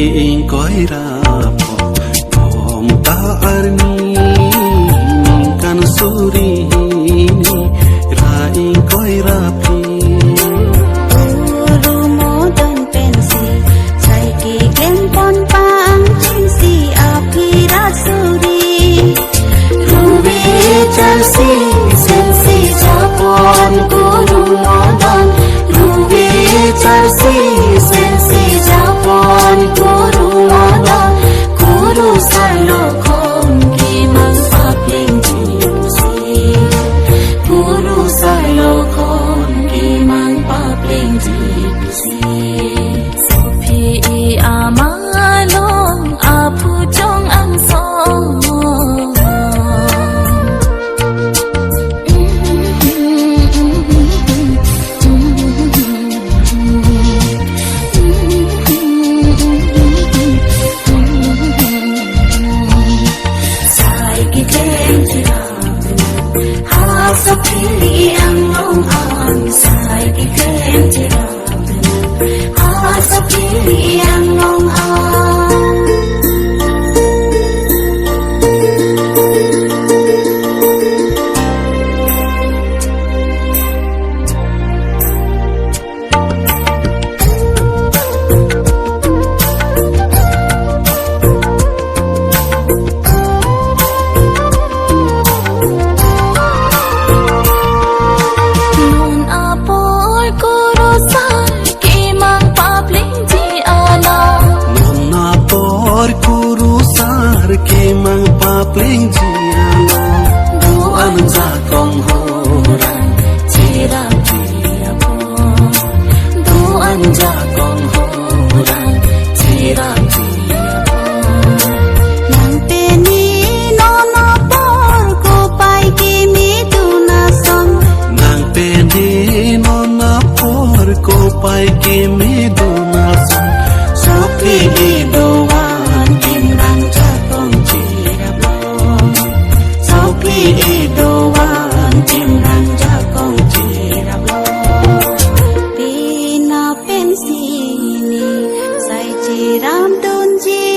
ing koi rapo om ta arni kan suri ni ra ing koi rapi uru modern pensi sai ki ken pon pang chinsi api rasuri rubi jalsi sensi japon guru modern rubi jalsi sensi japon guru modern guru salo khom ki mang papling jiusi guru salo khom ki mang papling jiusi sopi amalong apu chong ang song Sapili ang long ang sai ki ken tira sapili ang long ang mang papling jialo duan za kong horan chira chira po duan za kong horan chira chira po nang peni no na por ko pai ki mi tu na song nang peni no na por ko pai ki mi tu na song so ki do wan kim rang cha kong doan chim rang ja kong chira blo pina pensi ni sai chiram don ji